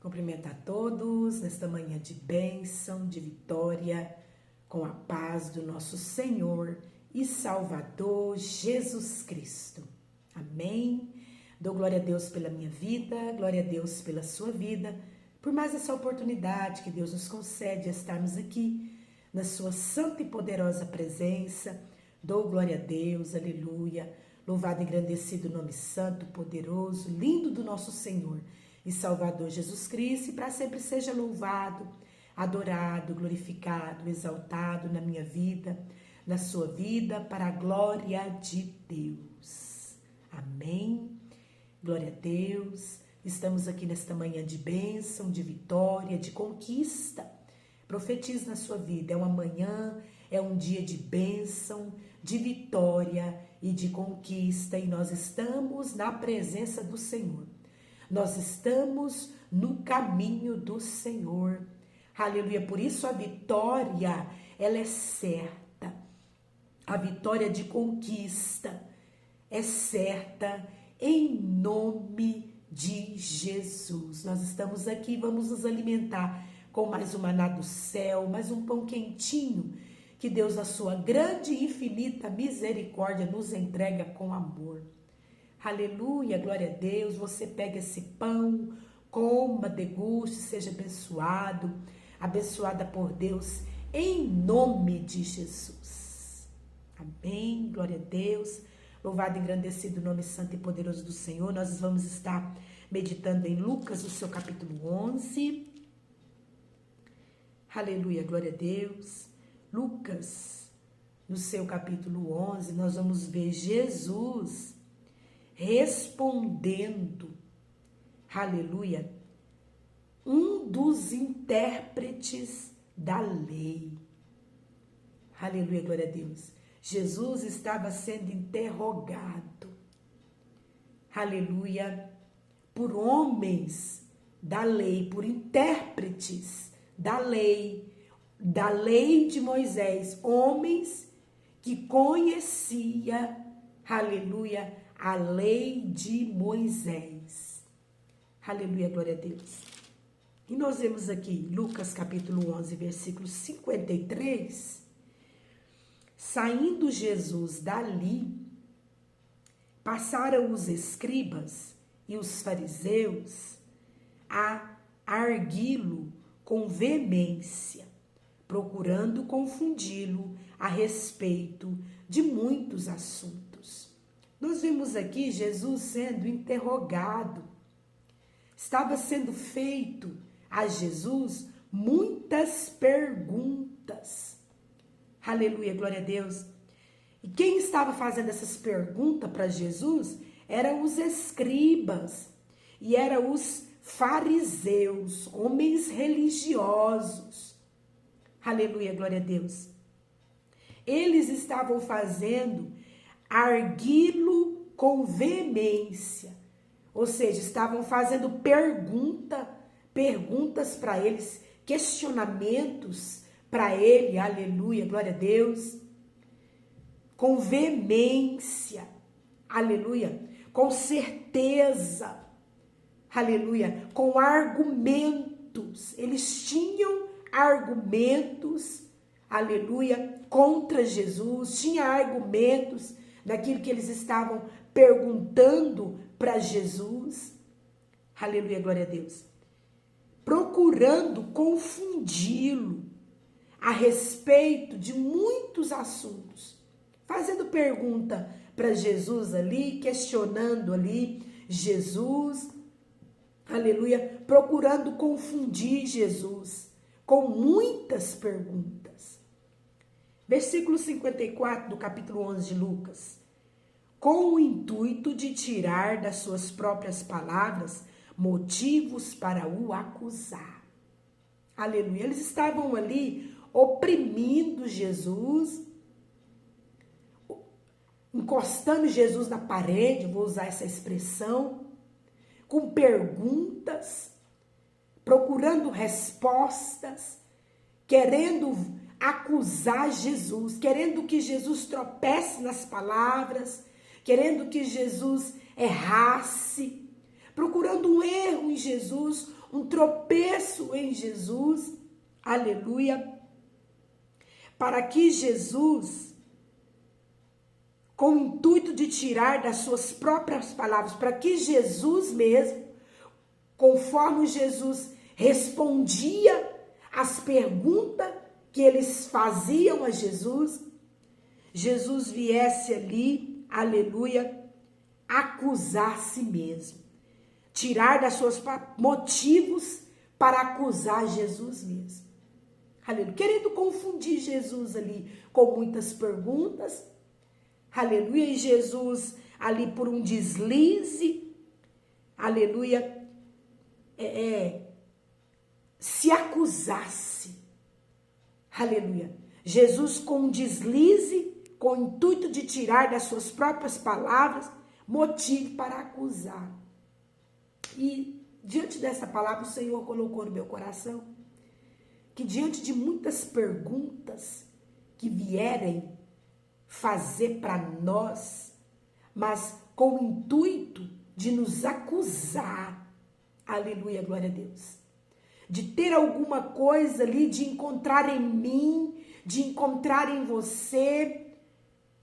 Cumprimento a todos nesta manhã de bênção, de vitória, com a paz do nosso Senhor e Salvador Jesus Cristo. Amém. Dou glória a Deus pela minha vida, glória a Deus pela sua vida, por mais essa oportunidade que Deus nos concede de estarmos aqui na sua santa e poderosa presença. Dou glória a Deus, aleluia. Louvado e engrandecido o nome santo, poderoso, lindo do nosso Senhor e Salvador Jesus Cristo, e para sempre seja louvado, adorado, glorificado, exaltado na minha vida, na sua vida, para a glória de Deus. Amém. Glória a Deus. Estamos aqui nesta manhã de bênção, de vitória, de conquista. Profetizo na sua vida. É uma manhã, é um dia de bênção, de vitória e de conquista. E nós estamos na presença do Senhor. Nós estamos no caminho do Senhor. Aleluia. Por isso a vitória, ela é certa. A vitória de conquista é certa em nome de Jesus. Nós estamos aqui, vamos nos alimentar com mais um maná do céu, mais um pão quentinho que Deus, na sua grande e infinita misericórdia, nos entrega com amor. Aleluia, glória a Deus. Você pega esse pão, coma, deguste, seja abençoado, abençoada por Deus, em nome de Jesus. Amém, glória a Deus. Louvado e engrandecido o nome santo e poderoso do Senhor. Nós vamos estar meditando em Lucas, o seu capítulo 11. Aleluia, glória a Deus. Lucas, no seu capítulo 11, nós vamos ver Jesus respondendo, aleluia, um dos intérpretes da lei. Aleluia, glória a Deus. Jesus estava sendo interrogado, aleluia, por homens da lei, por intérpretes da lei de Moisés, homens que conhecia, aleluia, a lei de Moisés. Aleluia, glória a Deus. E nós vemos aqui, Lucas capítulo 11, versículo 53, saindo Jesus dali, passaram os escribas e os fariseus a arguí-lo com veemência, procurando confundi-lo a respeito de muitos assuntos. Nós vemos aqui Jesus sendo interrogado. Estava sendo feito a Jesus muitas perguntas. Aleluia, glória a Deus. E quem estava fazendo essas perguntas para Jesus eram os escribas e eram os fariseus, homens religiosos. Aleluia, glória a Deus. Eles estavam fazendo arguí-lo com veemência, ou seja, estavam fazendo perguntas para eles, questionamentos para ele, aleluia, glória a Deus, com veemência, aleluia, com certeza, aleluia, com argumentos. Eles tinham argumentos, aleluia, contra Jesus, tinha argumentos daquilo que eles estavam perguntando para Jesus. Aleluia, glória a Deus. Procurando confundi-lo a respeito de muitos assuntos. Fazendo pergunta para Jesus ali, questionando ali Jesus. Aleluia, procurando confundir Jesus com muitas perguntas. Versículo 54 do capítulo 11 de Lucas. Com o intuito de tirar das suas próprias palavras motivos para o acusar. Aleluia. Eles estavam ali oprimindo Jesus, encostando Jesus na parede, vou usar essa expressão, com perguntas, procurando respostas, querendo acusar Jesus, querendo que Jesus tropece nas palavras, querendo que Jesus errasse, procurando um erro em Jesus, um tropeço em Jesus, aleluia, para que Jesus, com o intuito de tirar das suas próprias palavras, para que Jesus mesmo, conforme Jesus respondia às perguntas que eles faziam a Jesus, Jesus viesse ali, aleluia, acusar a si mesmo, tirar das suas motivos para acusar Jesus mesmo, aleluia, querendo confundir Jesus ali com muitas perguntas, aleluia, e Jesus ali por um deslize, aleluia, se acusasse, aleluia, Jesus com um deslize, com o intuito de tirar das suas próprias palavras, motivo para acusar. E diante dessa palavra o Senhor colocou no meu coração, que diante de muitas perguntas que vierem fazer para nós, mas com o intuito de nos acusar, aleluia, glória a Deus, de ter alguma coisa ali, de encontrar em mim, de encontrar em você,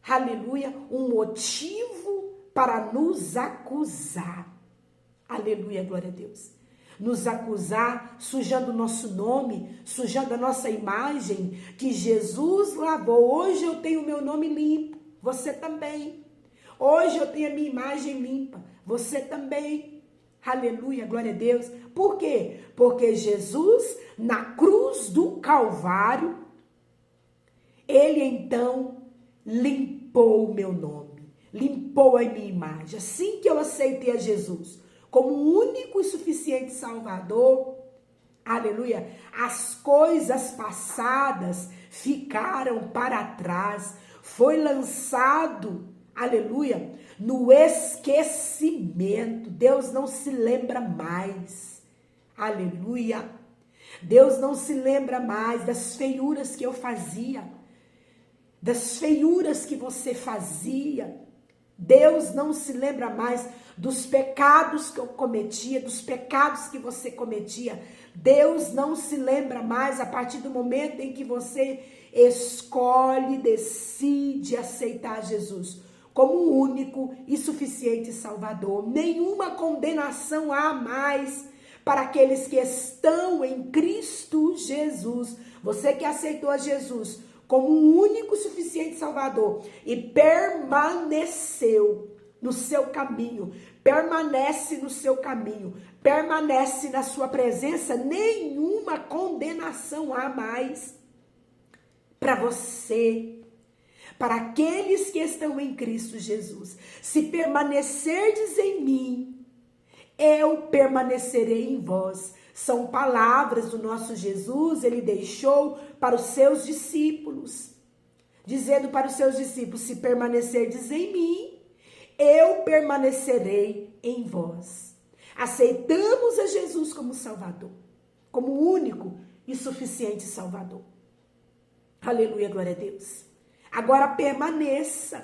aleluia, um motivo para nos acusar, aleluia, glória a Deus, nos acusar, sujando o nosso nome, sujando a nossa imagem, que Jesus lavou. Hoje eu tenho o meu nome limpo, você também. Hoje eu tenho a minha imagem limpa, você também. Aleluia, glória a Deus. Por quê? Porque Jesus, na cruz do Calvário, ele então limpou o meu nome, limpou a minha imagem. Assim que eu aceitei a Jesus como o único e suficiente Salvador, aleluia, as coisas passadas ficaram para trás, foi lançado, aleluia, no esquecimento. Deus não se lembra mais, aleluia, Deus não se lembra mais das feiuras que eu fazia, das feiuras que você fazia. Deus não se lembra mais dos pecados que eu cometia, dos pecados que você cometia. Deus não se lembra mais a partir do momento em que você escolhe, decide aceitar Jesus como o único e suficiente Salvador. Nenhuma condenação há mais para aqueles que estão em Cristo Jesus. Você que aceitou a Jesus como um único e suficiente Salvador e permaneceu no seu caminho, permanece no seu caminho, permanece na sua presença, nenhuma condenação há mais para você, para aqueles que estão em Cristo Jesus. Se permanecerdes em mim, eu permanecerei em vós. São palavras do nosso Jesus, ele deixou para os seus discípulos, dizendo para os seus discípulos: se permanecerdes em mim, eu permanecerei em vós. Aceitamos a Jesus como Salvador, como único e suficiente Salvador. Aleluia, glória a Deus. Agora permaneça,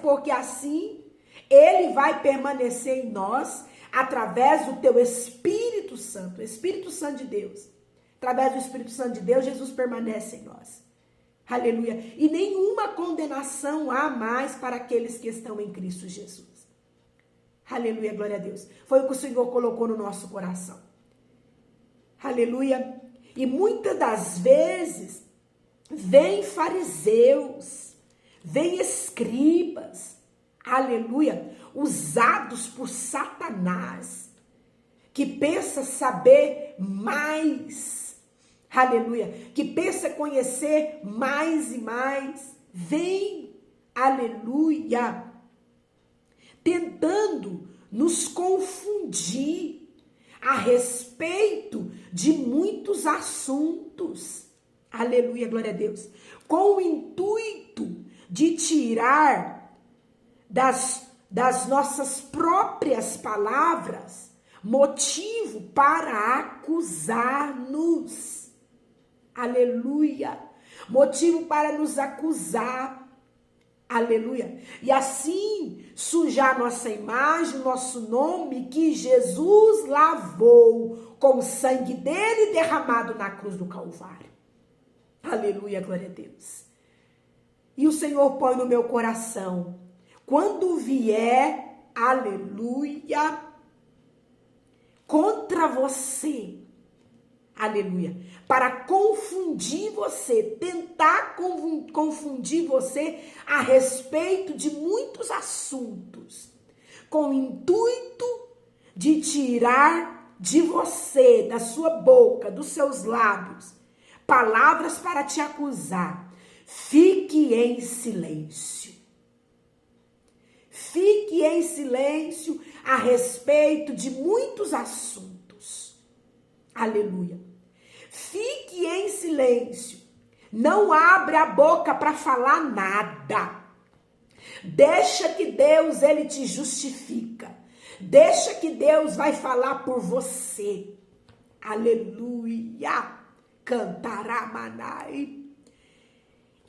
porque assim ele vai permanecer em nós, através do teu Espírito Santo, o Espírito Santo de Deus. Através do Espírito Santo de Deus, Jesus permanece em nós. Aleluia. E nenhuma condenação há mais para aqueles que estão em Cristo Jesus. Aleluia, glória a Deus. Foi o que o Senhor colocou no nosso coração. Aleluia. E muitas das vezes, vem fariseus, vem escribas, aleluia, usados por Satanás, que pensa saber mais, aleluia, que pensa conhecer mais e mais, vem, aleluia, tentando nos confundir a respeito de muitos assuntos, aleluia, glória a Deus, com o intuito de tirar das nossas próprias palavras motivo para acusar-nos, aleluia, motivo para nos acusar, aleluia, e assim sujar nossa imagem, nosso nome, que Jesus lavou com o sangue dele derramado na cruz do Calvário. Aleluia, glória a Deus. E o Senhor põe no meu coração, quando vier, aleluia, contra você, aleluia, para confundir você, tentar confundir você a respeito de muitos assuntos, com o intuito de tirar de você, da sua boca, dos seus lábios, palavras para te acusar. Fique em silêncio. Fique em silêncio a respeito de muitos assuntos. Aleluia. Fique em silêncio. Não abre a boca para falar nada. Deixa que Deus, ele te justifica. Deixa que Deus vai falar por você. Aleluia. Cantará manai.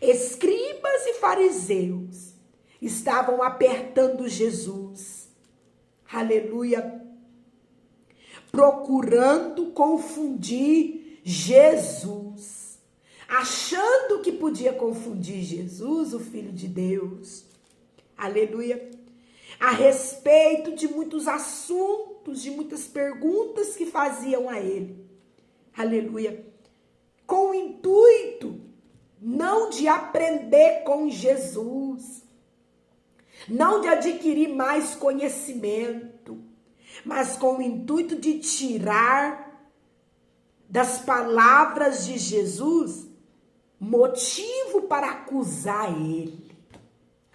Escribas e fariseus estavam apertando Jesus, aleluia, procurando confundir Jesus, achando que podia confundir Jesus, o Filho de Deus, aleluia, a respeito de muitos assuntos, de muitas perguntas que faziam a ele, aleluia, com o intuito não de aprender com Jesus, não de adquirir mais conhecimento, mas com o intuito de tirar das palavras de Jesus motivo para acusar ele.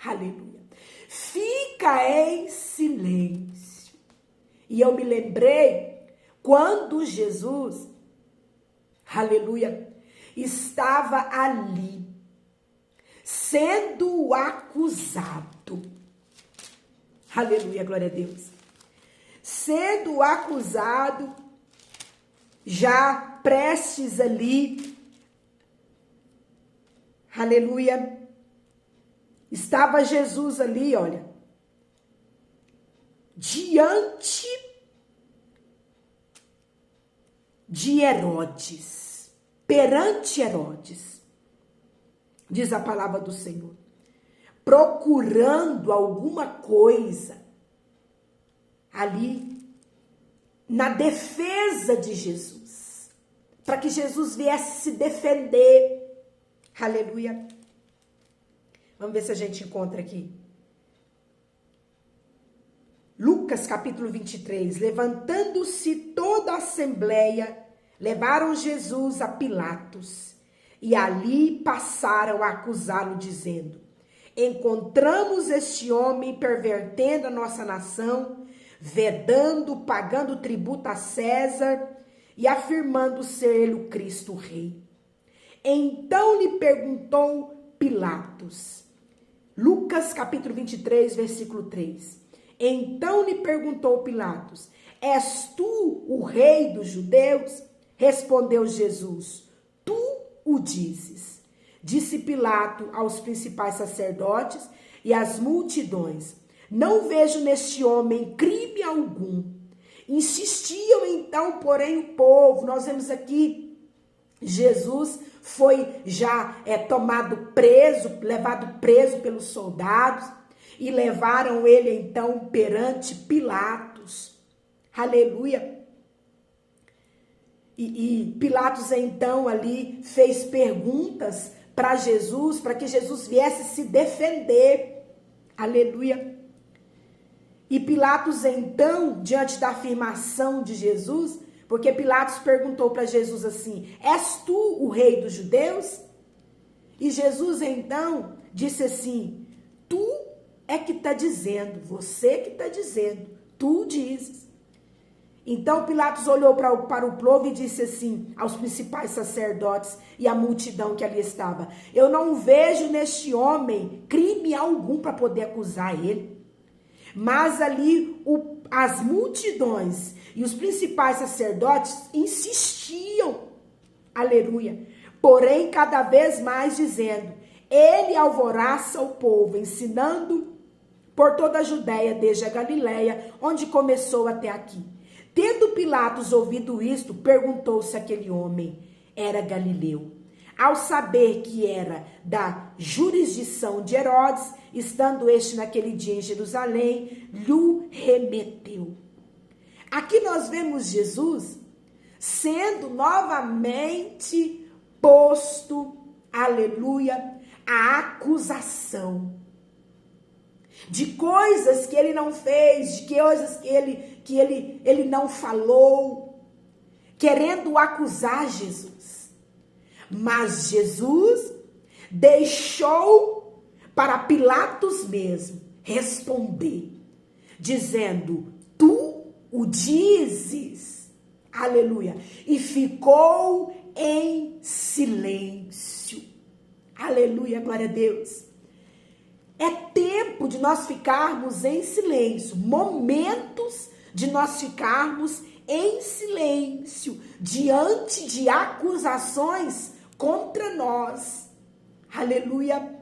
Aleluia. Fica em silêncio. E eu me lembrei quando Jesus, aleluia, estava ali, sendo acusado. Aleluia, glória a Deus. Sendo acusado, já prestes ali, aleluia, estava Jesus ali, olha, diante de Herodes. Perante Herodes, diz a palavra do Senhor, procurando alguma coisa ali na defesa de Jesus, para que Jesus viesse se defender, aleluia. Vamos ver se a gente encontra aqui. Lucas capítulo 23, levantando-se toda a assembleia, levaram Jesus a Pilatos e ali passaram a acusá-lo, dizendo: encontramos este homem pervertendo a nossa nação, vedando, pagando tributo a César e afirmando ser ele o Cristo o Rei. Então lhe perguntou Pilatos, Lucas capítulo 23, versículo 3. Então lhe perguntou Pilatos: és tu o rei dos judeus? Respondeu Jesus: tu o dizes. Disse Pilato aos principais sacerdotes e às multidões: não vejo neste homem crime algum. Insistiam então, porém, o povo. Nós vemos aqui, Jesus foi já tomado preso, levado preso pelos soldados, e levaram ele então perante Pilatos. Aleluia. E Pilatos então ali fez perguntas para Jesus, para que Jesus viesse se defender. Aleluia. E Pilatos então, diante da afirmação de Jesus, porque Pilatos perguntou para Jesus assim: és tu o rei dos judeus? E Jesus então disse assim: tu é que está dizendo, você que está dizendo, tu dizes. Então Pilatos olhou para o povo e disse assim aos principais sacerdotes e à multidão que ali estava: eu não vejo neste homem crime algum para poder acusar ele. Mas ali as multidões e os principais sacerdotes insistiam, aleluia, porém cada vez mais dizendo: ele alvoroça o povo, ensinando por toda a Judéia, desde a Galiléia, onde começou até aqui. Tendo Pilatos ouvido isto, perguntou se aquele homem era galileu. Ao saber que era da jurisdição de Herodes, estando este naquele dia em Jerusalém, lhe remeteu. Aqui nós vemos Jesus sendo novamente posto, aleluia, a acusação de coisas que ele não fez, de coisas que ele não falou, querendo acusar Jesus. Mas Jesus deixou para Pilatos mesmo responder, dizendo: tu o dizes, aleluia, e ficou em silêncio. Aleluia, glória a Deus. É tempo de nós ficarmos em silêncio, momentos de nós ficarmos em silêncio diante de acusações contra nós. Aleluia.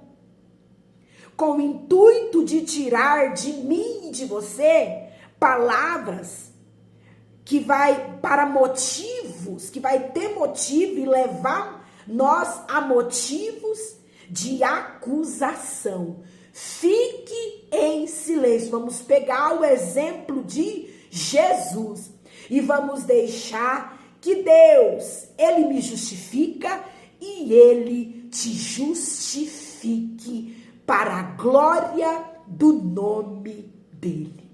Com o intuito de tirar de mim e de você palavras que vai para motivos, que vai ter motivo e levar nós a motivos de acusação. Fique em silêncio. Vamos pegar o exemplo de Jesus e vamos deixar que Deus, ele me justifica e ele te justifique para a glória do nome dele.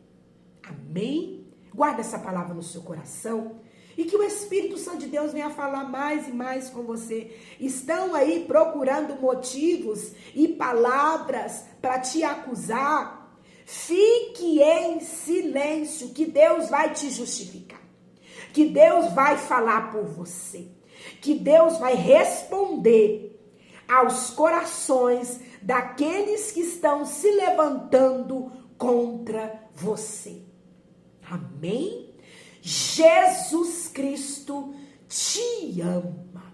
Amém? Guarda essa palavra no seu coração e que o Espírito Santo de Deus venha falar mais e mais com você. Estão aí procurando motivos e palavras para te acusar? Fique em silêncio, que Deus vai te justificar. Que Deus vai falar por você. Que Deus vai responder aos corações daqueles que estão se levantando contra você. Amém? Jesus Cristo te ama.